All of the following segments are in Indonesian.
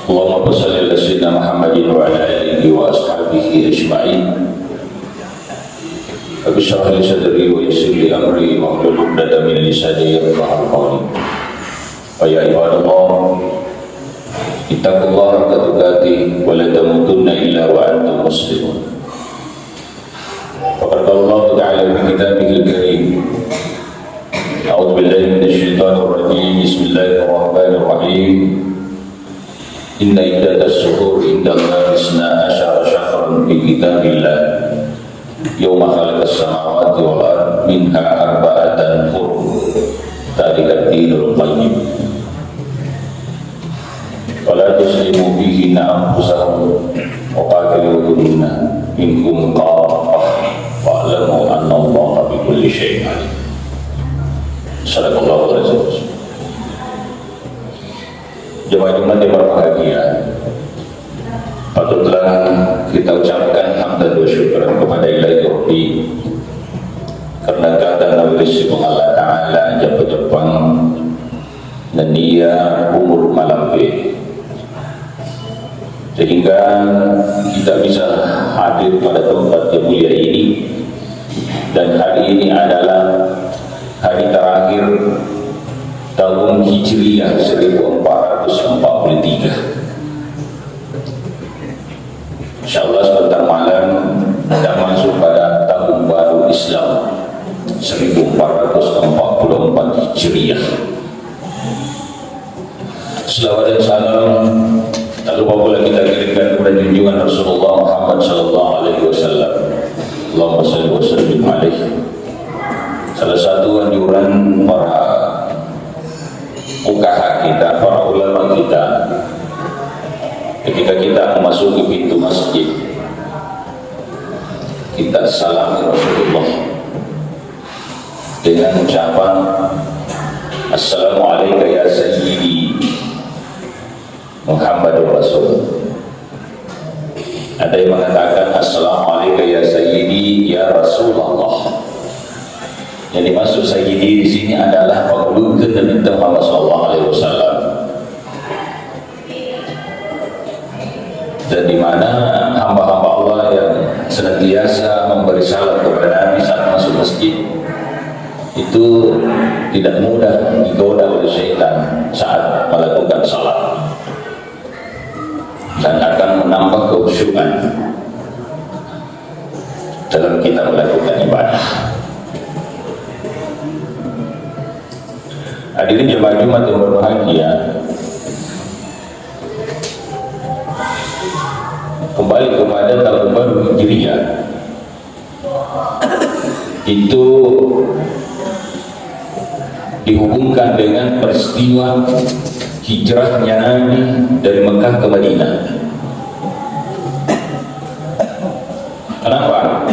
Allahumma shalli ala sayyidina Muhammadin wa ala alihi wa ashabihi ajma'in. Rabbi shrah li sadri wa yassir li amri wahlul 'uqdatam min lisani yafqahu qawli. Wa ya ibadallah, ittaqullaha haqqa tuqatih wa la tamutunna illa wa antum muslimun. Faqad qala Allah ta'ala fi kitabihil karim. A'udzu billahi minasy syaithanir rajim. Bismillahir rahmanir rahim. Inna iddatas syuhur indallahi isna asyara syahran fi kitabillah yawma khalaqas samawati wal ard minha arba'atan hurum dzalika dinul qayyim wala tuslimu bihi anfusahum wa qatiluhunna minkum qaffah wa'lamu anna Allaha bikulli syai'in alim. Sadaqallahu alaihi wasallam. Jemaah-jemaah yang berbahagia, patutlah kita ucapkan hamdan wa syukran kepada Ilahi Rabbi karena keadaan Nabi Allah Ta'ala Jepang dan dia umur malam sehingga kita bisa hadir pada tempat yang mulia ini. Dan hari ini adalah hari terakhir tahun Hijriah 1443. Insyaallah sebentar malam kita masuk pada tahun baru Islam 1444 Hijriah. Selawat dan salam tak lupa pula kita kirimkan kepada junjungan Rasulullah Muhammad sallallahu alaihi wasallam. Allahumma shalli wa sallim alaihi. Salah satu anjuran para fuqaha kita, para ulama kita, ketika kita memasuki pintu masjid, kita salam Rasulullah dengan ucapan Assalamualaikum ya Sayyidi Muhammadur Rasul. Ada yang mengatakan Assalamualaikum ya Sayyidi ya Rasulullah. Yang dimaksud Sayyidi di sini adalah pengeluhkan Nabi Muhammad SAW, dan di mana hamba-hamba Allah yang senantiasa memberi salam kepada Nabi saat masuk masjid itu tidak mudah digoda oleh syaitan saat melakukan salat, dan akan menambah kekhusyukan dalam kita melakukan ibadah. Hadirin jemaah Jumat yang berbahagia, kembali kepada tahun baru Hijriah itu dihubungkan dengan peristiwa hijrahnya Nabi dari Mekah ke Madinah. Kenapa?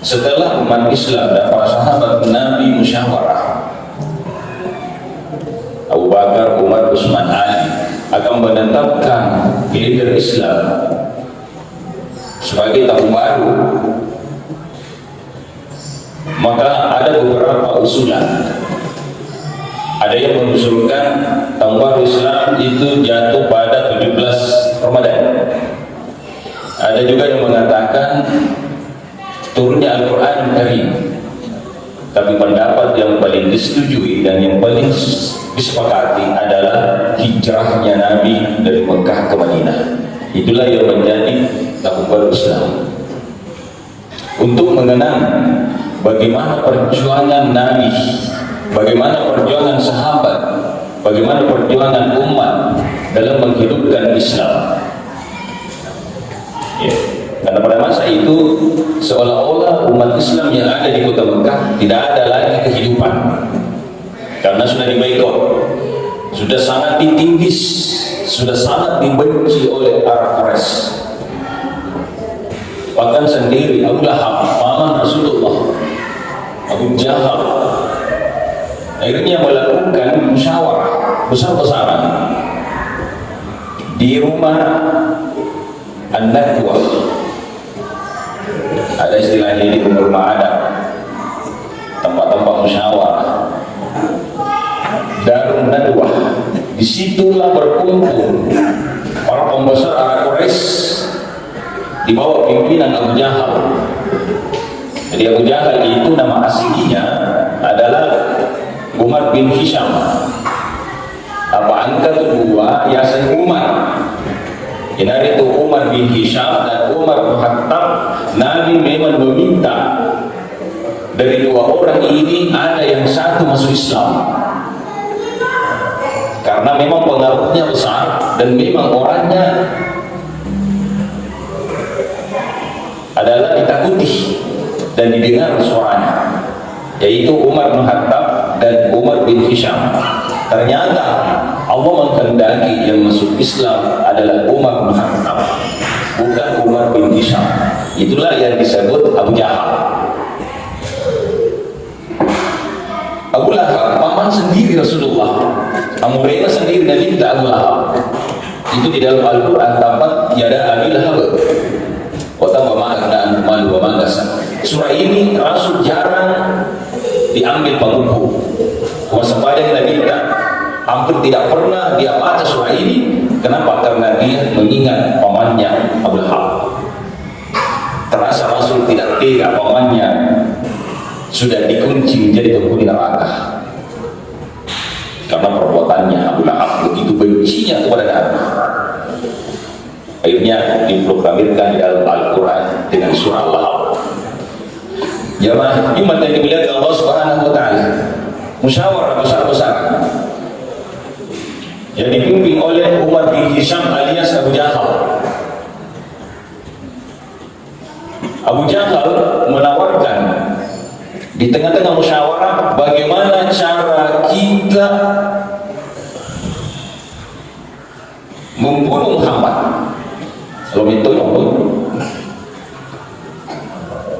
Setelah umat Islam dan para sahabat Nabi musyawarah, Abu Bakar, Umar, Utsman, Ali akan menetapkan leader Islam sebagai tahun baru. Maka ada beberapa usulan. Ada yang mengusulkan tahun baru Islam itu jatuh pada 17 Ramadan. Ada juga yang mengatakan turunnya Al-Quran Karim. Tapi pendapat yang paling disetujui dan yang paling disepakati adalah hijrahnya Nabi dari Mekah ke Madinah. Itulah yang menjadi tahun baru Islam. Untuk mengenang bagaimana perjuangan Nabi, bagaimana perjuangan sahabat, bagaimana perjuangan umat dalam menghidupkan Islam. Ya. Karena pada masa itu seolah-olah umat Islam yang ada di kota Mekah tidak ada lagi kehidupan, karena sudah diboikot, sudah sangat ditinggis, sudah sangat dibenci oleh Arab Quraisy. Bahkan sendiri Abu Lahab, paman Rasulullah, Abu Jahal, akhirnya melakukan musyawarah besar-besaran di rumah An-Nadwah. Ada istilahnya di rumah adat, tempat-tempat musyawarah, Darun Nadwah. Disitulah berkumpul para pembesar arah Quraisy di bawah pimpinan Abu Jahal. Jadi Abu Jahal itu nama aslinya adalah Umar bin Hisham. Apa angka kedua Yasin Umar. Ini itu Umar bin Hisham dan Umar bin Khattab. Nabi memang meminta dari dua orang ini ada yang satu masuk Islam, karena memang pengaruhnya besar dan memang orangnya adalah ditakuti dan didengar suaranya, yaitu Umar bin Khattab dan Umar bin Hisham. Ternyata Allah menghendaki yang masuk Islam adalah Umar bin Khattab, bukan Umar bin Hisham. Itulah yang disebut Abu Jahal. Abu Lahab, paman sendiri Rasulullah. Abu Hurairah sendiri Nabi kita Abu Lahab. Itu di dalam Al-Quran tampak tiada Abi Lahab. Watambah ma'akna malu wa magasa. Surah ini Rasul jarang diambil pengukuh. Waspada Nabi kita hampir tidak pernah dia baca surah ini. Kenapa? Karena dia mengingat pamannya Abu Lahab. Terasa Rasul tidak tega pamannya sudah dikunci menjadi penghuni neraka karena perbuatannya. Abu Lahab begitu bencinya kepada Nabi, akhirnya diproklamirkan dalam Al-Quran dengan surah Al-Lahab. Jamaah Jumat yang dimuliakan Allah Subhanahu wa taala, musyawarah besar-besar yang dipimpin oleh Umar bin Hisham alias Abu Jahal. Abu Jahal menawarkan di tengah-tengah musyawarah bagaimana cara kita membunuh Muhammad. Kalau itu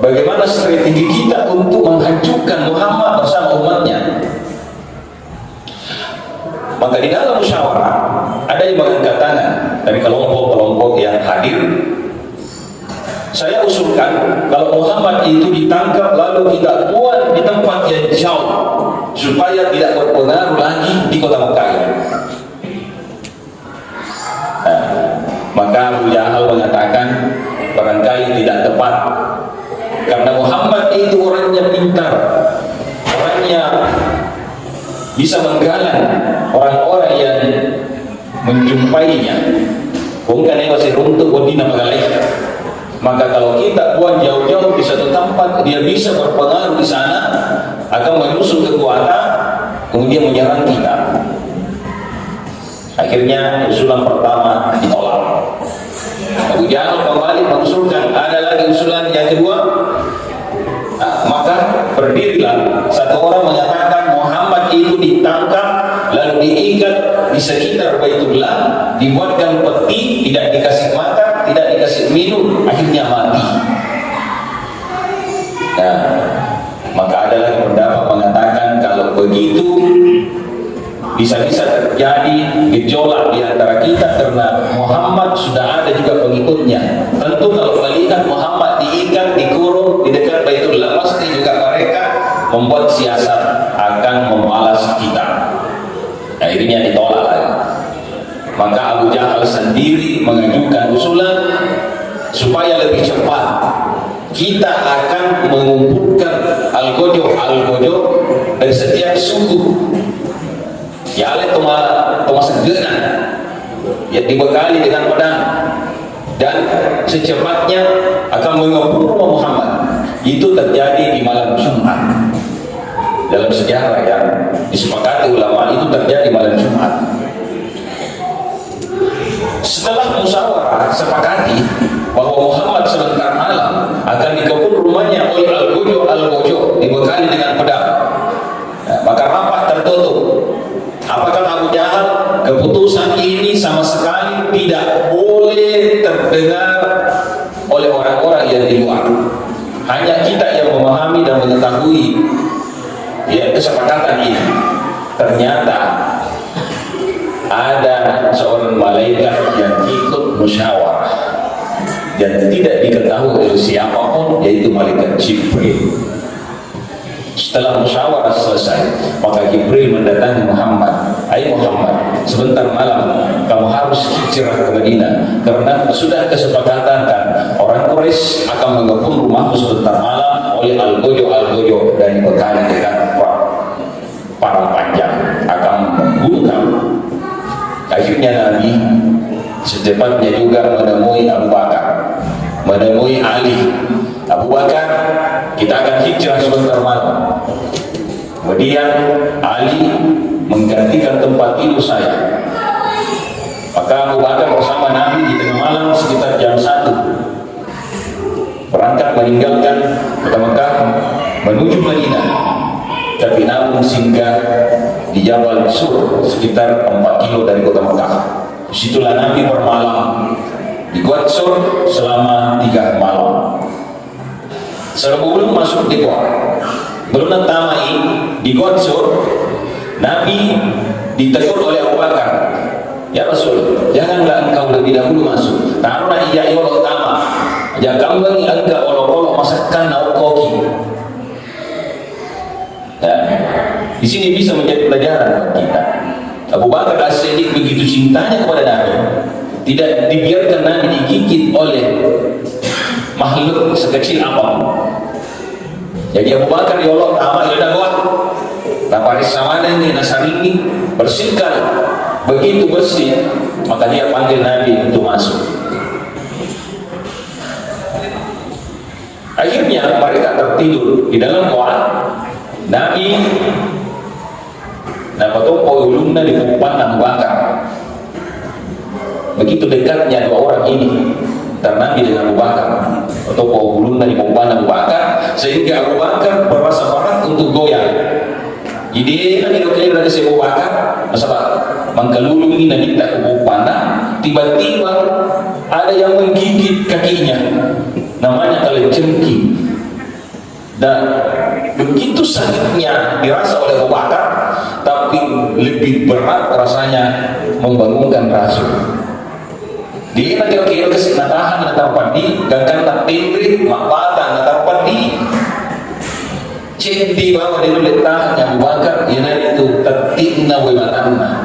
bagaimana strategi kita untuk menghancurkan Muhammad bersama umatnya. Maka di dalam musyawarah ada yang mengangkat tangan dari kelompok-kelompok yang hadir. Saya usulkan kalau Muhammad itu ditangkap lalu kita buat di tempat yang jauh supaya tidak berpengaruh lagi di kota Mekah. Maka Abu Jahal mengatakan barangkali tidak tepat, karena Muhammad itu orangnya pintar, orangnya bisa menggalang orang-orang yang menjumpainya. Bukan yang masih runtuh wadina magalaiha. Maka kalau kita buat jauh-jauh di satu tempat, dia bisa berpengaruh di sana, akan menusuk kekuatan, kemudian menyerang kita. Akhirnya usulan pertama ditolak. Abu Jahal kembali mengusulkan ada lagi usulan yang kedua. Maka berdirilah satu orang mengatakan Muhammad itu ditangkap lalu diikat di sekitar Baitullah, dibuatkan peti, tidak dikasih makan, tidak dikasih minum, akhirnya mati. Nah, maka ada lagi pendapat mengatakan kalau begitu bisa-bisa terjadi gejolak di antara kita karena Muhammad sudah ada juga pengikutnya. Tentu kalau melihat Muhammad diikat, dikurung di dekat Baitullah, pasti juga mereka membuat siasat akan membalas kita. Akhirnya ditolak lagi. Maka Abu Jahal sendiri mengajukan usulan supaya lebih cepat kita akan mengumpulkan al-gojo dari setiap suku. Ya oleh Thomas Genan yang dibekali dengan pedang dan secepatnya akan mengeburu Muhammad. Itu terjadi di malam Jumat. Dalam sejarah yang disepakati ulama itu terjadi malam Jumat. Setelah musyawarah sepakati bahwa Muhammad sebentar malam akan dikepung rumahnya oleh al-gojo dibekali dengan pedang. Maka rapat tertutup. Apakah Abu Jahal keputusan ini sama sekali tidak boleh terdengar oleh orang-orang yang di luar. Hanya kita yang memahami dan mengetahui ya kesepakatan ini. Ternyata ada seorang malaikat yang ikut musyawarah dan tidak diketahui oleh siapapun, yaitu malaikat Jibril. Setelah musyawarah selesai, maka Jibril mendatangi Muhammad "Hai Muhammad, sebentar malam kamu harus hijrah ke Madinah, karena sudah kesepakatan kan orang Quraisy akan mengepung rumahmu sebentar malam oleh Al-Gojo dari bekali dengan parang panjang akan membunuh kamu." Akhirnya Nabi secepatnya juga menemui Abu Bakar, menemui Ali. "Abu Bakar, kita akan hijrah sebentar malam." Kemudian Ali menggantikan tempat tidur saya. Maka Abu Bakar bersama Nabi di tengah malam sekitar jam 1 berangkat meninggalkan kota Mekah menuju Madinah, tapi namun singgah di Jabal Sur sekitar 4 kilo dari kota Mekah. Disitulah Nabi bermalam di Gua Sur selama 3 malam. Sebelum masuk di Gua, belum tamai di Gua Sur, Nabi ditegur oleh Abu Bakar, "Ya Rasul, janganlah engkau lebih dahulu masuk. Karena ia yolo tama, jangan bagi engkau olok-olok masakan naukoki." Dan di sini bisa menjadi pelajaran buat kita. Abu Bakar As-Siddiq begitu cintanya kepada Nabi, tidak dibiarkan Nabi digigit oleh makhluk sekecil apapun. Jadi Abu Bakar yolo tama ila dawah taparis samana ini nasarini bersihkan. Begitu bersih, maka dia panggil Nabi untuk masuk. Akhirnya mereka tertidur di dalam gua. Nabi napatopo ulungna di kumpulan Abu Bakar. Begitu dekatnya dua orang ini antara Nabi dengan Abu Bakar, atau ulungna di kumpulan Abu Bakar, sehingga Abu Bakar berasa berat untuk goyang. Jadi nanti dokter dari si Abu Bakar, masalah mengkelulung ini nanti tak kupana, tiba-tiba ada yang menggigit kakinya, namanya kalajengking. Dan begitu sakitnya dirasa oleh Abu Bakar, tapi lebih berat rasanya membangunkan Rasul. Dia nanti dokter kesini tahan natar padi, gangkan tak tindrit, makpatan natar padi. Cinti bahwa dia boleh tahan Abu Bakar, ia nanti itu tertikna wimatanna.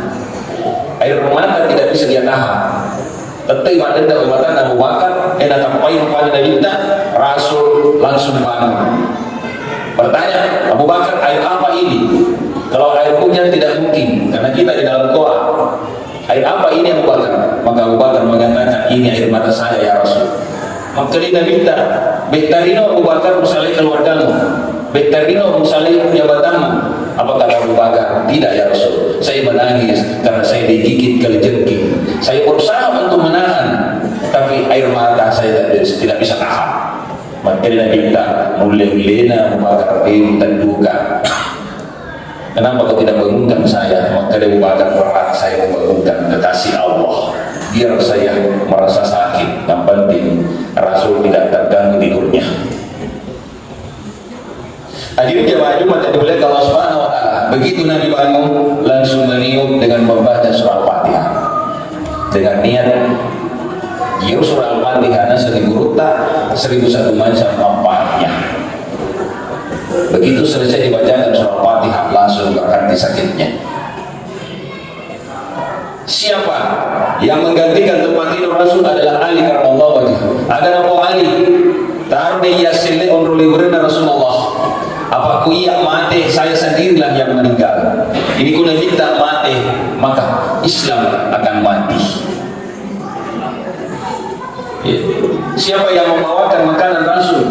Air mata tidak bisa dia tahan. Tetap ada wimatanna Abu Bakar, datang payung pada kita, Rasul langsung bangun. Bertanya, "Abu Bakar, air apa ini?" Kalau air hujan tidak mungkin, karena kita di dalam goa. "Air apa ini Abu Bakar?" Maka Abu Bakar mengatakan, "Ini air mata saya ya Rasul." Maka dia minta, "Betarino Abu Bakar musalih keluargamu, betarino musalih jabatanmu." Apa kata Abu Bakar? "Tidak ya Rasul, saya menangis karena saya digigit kalajengking. Saya berusaha untuk menahan, tapi air mata saya tidak bisa tahan." Maka dia minta, "Mulia-mulia Abu Bakar minta duka. Kenapa kau tidak bangunkan saya?" Maka Abu Bakar berat saya membangunkan kekasih Allah. Biar saya merasa sakit, yang penting Rasul tidak terganggu tidurnya. Hadirin jemaah Jumat yang dimuliakan Allah Subhanahu wa taala. Begitu Nabi bangun, langsung meniup dengan membaca surah Al-Fatihah. Dengan niat dia surah Al-Fatihah sering guruta 1001 macam manfaatnya. Begitu selesai dibacakan surah Al-Fatihah, langsung berhenti sakitnya. Siapa yang menggantikan tempat tidur Rasul adalah Ali karramallahu wajhahu. Ada nama Ali taruh di yasilnya onrul liburna Rasulullah. Apa ku iya mati, saya sendirilah yang meninggal. Ini ku minta mati, maka Islam akan mati. Siapa yang membawakan makanan Rasul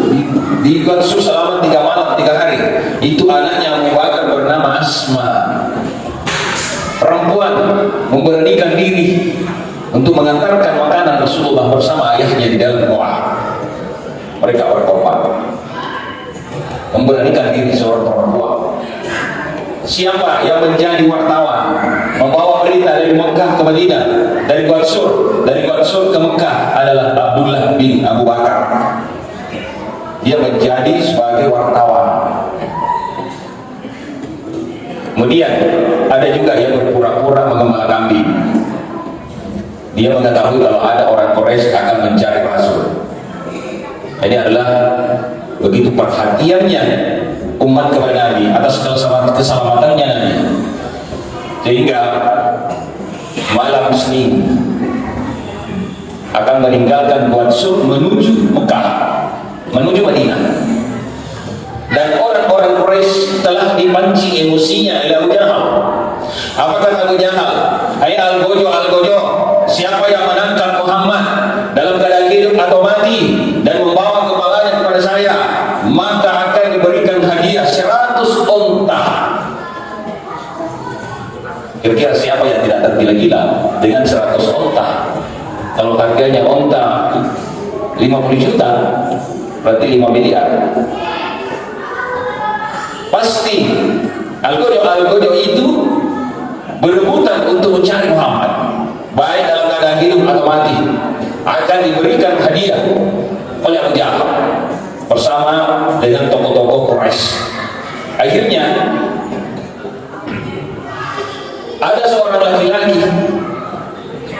di Rasul selama 3 malam 3 hari? Itu anaknya Abu Bakar bernama Asma. Perempuan memberanikan diri untuk mengantarkan makanan Rasulullah bersama ayahnya di dalam goa. Mereka berkorban, memberanikan diri seorang perempuan. Siapa yang menjadi wartawan, membawa berita dari Mekah ke Madinah, dari Gua Sur ke Mekah adalah Abdullah bin Abu Bakar. Dia menjadi sebagai wartawan. Kemudian ada juga yang berpura-pura mengembala kambing. Dia mengetahui kalau ada orang Quraisy akan mencari Rasul. Ini adalah begitu perhatiannya umat kepada Nabi atas keselamatannya Nabi, sehingga malam Senin akan meninggalkan Qudsur menuju Mekah, menuju Madinah. Dan orang-orang Quraisy telah dipancing emosinya oleh Abu Jahal. Apa kata Abu Jahal? Hai Al-Gojo, Al-Gojo, siapa yang menangkap Muhammad dalam keadaan hidup atau mati dan membawa kepalanya kepada saya, maka akan diberikan hadiah 100 onta. Kira-kira siapa yang tidak tergila-gila dengan 100 onta? Kalau harganya onta 50 juta, berarti 5 miliar. Pasti Al-Gojo itu berebutan untuk mencari Muhammad, baik dalam keadaan hidup atau mati. Akan diberikan hadiah oleh Abu Jahal bersama dengan tokoh-tokoh Quraisy. Akhirnya ada seorang laki-laki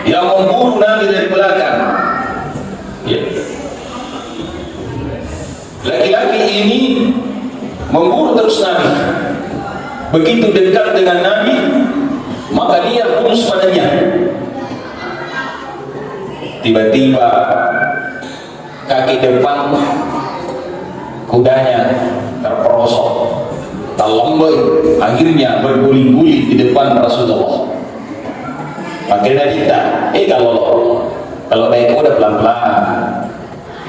yang memburu Nabi dari belakang. Ya. Laki-laki ini memburu terus Nabi. Begitu dekat dengan Nabi, maka dia hulus padanya. Tiba-tiba kaki depan kudanya terperosok, terlembut, akhirnya berguling-guling di depan Rasulullah. Akhirnya kita, kalau naik kuda pelan-pelan,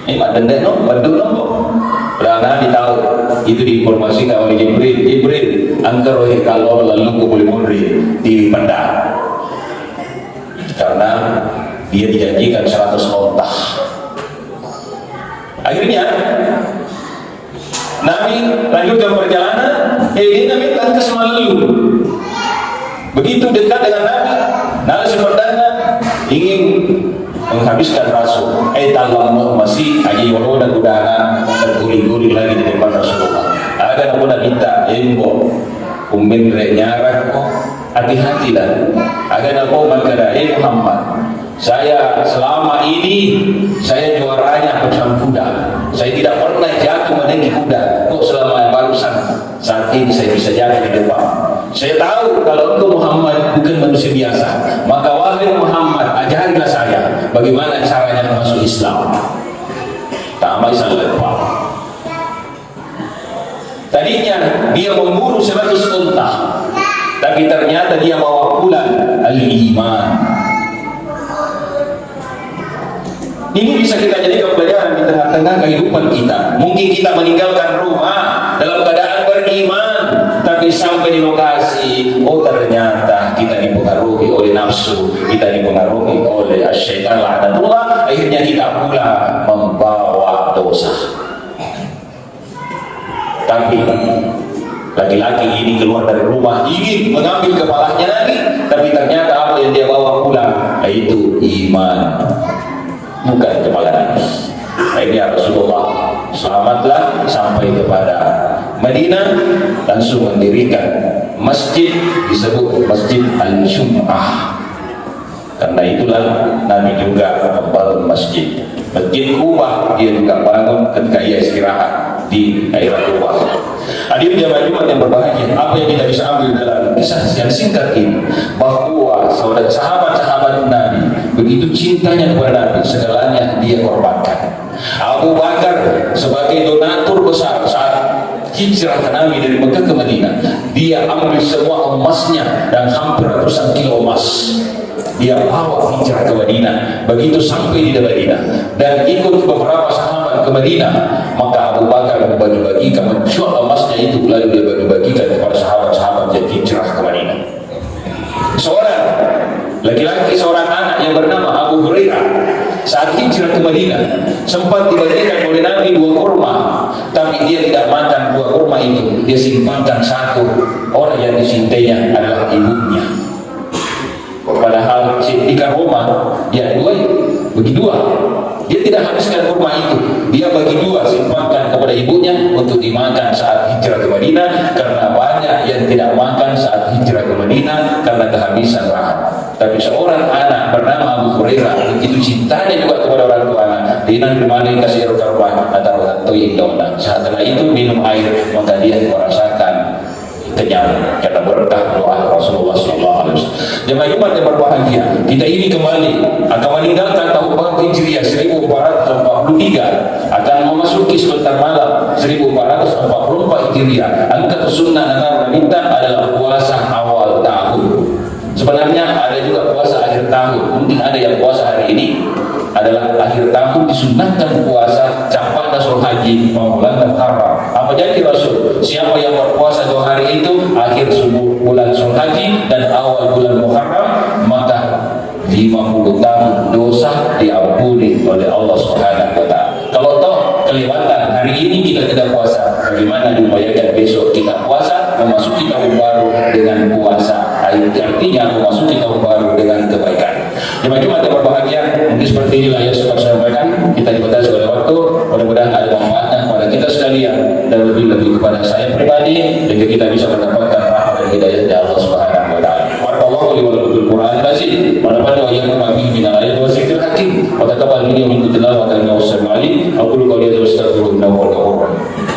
ini mak dendek no, bantu no. Karena ditahu itu diinformasikan oleh Jibril, angker oleh kalau lalu ku boleh mundur di pandang, karena dia dijanjikan 100 onta. Akhirnya Nabi lanjutkan perjalanan. Nabi lantas lalu. Begitu dekat dengan Nabi, narasi perdana ingin menghabiskan Rasul. Talam masih aji waro dan udara terguling-guling lagi di depan Rasulullah. Ada nak minta embo umben nyarah kok hati-hatilah. Ada nak makada Muhammad. Saya selama ini saya juaranya bersama kuda. Saya tidak pernah jatuh menaiki kuda. Kok selama barusan saat ini saya bisa jatuh di depan. Saya tahu kalau engkau Muhammad bukan manusia biasa. Maka wahai Muhammad, ajarilah saya bagaimana caranya masuk Islam. Tamai sallallahu. Tadinya dia memburu 100 unta, tapi ternyata dia bawa pulang al-iman. Ini bisa kita jadikan pelajaran di tengah-tengah kehidupan kita. Mungkin kita meninggalkan rumah dalam keadaan beriman, tapi sampai di lokasi, ternyata kita dipengaruhi oleh nafsu, kita dipengaruhi oleh syaitan laknatullah. Akhirnya kita pula membawa dosa. Tapi laki-laki ini keluar dari rumah ingin mengambil kepalanya lagi, tapi ternyata apa yang dia bawa pulang itu iman, bukan kepala Nabi. Akhirnya Rasulullah selamatlah sampai kepada Madinah, langsung mendirikan masjid disebut Masjid Al-Jum'ah. Karena itulah Nabi juga membangun masjid. Masjid Kubah dia juga bangun ketika ia istirahat di daerah Kubah. Hadir jamaah Jumat yang berbahagia, apa yang kita bisa ambil dalam kisah yang singkat ini, bahwa sahabat-sahabat Nabi begitu cintanya kepada Nabi, segalanya dia korbankan. Abu Bakar sebagai donatur besar saat hijrah Nabi dari Mekah ke Madinah, dia ambil semua emasnya dan hampir ratusan kilo emas dia bawa hijrah ke Madinah. Begitu sampai di Madinah dan ikut beberapa sahabat ke Madinah, maka Abu Bakar membagi-bagikan, menjual emasnya itu, lalu dia bagi-bagikan kepada sahabat-sahabat yang hijrah ke Madinah. Seorang laki-laki, seorang anak yang bernama Abu Hurairah, saat hijrah ke Madinah sempat dibagikan oleh Nabi 2 kurma, tapi dia tidak makan 2 kurma itu. Dia simpankan 1. Orang yang disintainya adalah ibunya. Padahal ketika rumah dia bagi 2. Dia tidak habiskan kurma itu, dia bagi 2, simpankan kepada ibunya untuk dimakan saat hijrah ke Madinah, karena banyak yang tidak makan saat hijrah ke Madinah karena kehabisan bahan. Tapi seorang anak bernama Abu Hurairah begitu cintanya juga kepada orang tuanya, dia dimana kasih korban atau yang dona. Setelah itu minum air, maka dia merasakan kenyang karena berkah doa Rasulullah SAW. Jemaah Jumat yang berbahagia, kita ini kembali akan meninggalkan tahun baru Hijriah 1443, akan memasuki sebentar malam 1444 Hijriah. Angka sunnah negara kita adalah puasa awal tahun. Sebenarnya ada juga puasa akhir tahun. Mungkin ada yang puasa hari ini adalah akhir tahun, disunahkan puasa capai Rasul Haji bulan Muharram. Apa jadi Rasul? Siapa yang berpuasa 2 hari itu akhir bulan Rasul Haji dan awal bulan Muharram, maka 50 tahun dosa diampuni oleh Allah Subhanahu wa taala. Kalau toh kelewatan hari ini kita tidak puasa, bagaimana dibayangkan besok kita puasa, memasuki tahun baru dengan puasa. Artinya memasuki tahun baru dengan kebaikan. Jemaah Jumat yang berbahagia, mungkin seperti inilah yang sempat saya sampaikan. Kita dibatasi oleh waktu, mudah-mudahan ada manfaatnya kepada kita sekalian dan lebih-lebih kepada saya pribadi, sehingga kita bisa mendapatkan rahmat dan hidayah dari Allah Subhanahu wa taala. Barakallahu li wa lakum fil Qur'anil azim. Wa nafa'ana wa iyyakum bihi min al-ayati wa dzikril hakim. Wa taqabbal minni wa minkum tilawatan wa salamun alaihi. Aqulu qawli hadza wa astaghfirullaha wa atubu ilaih.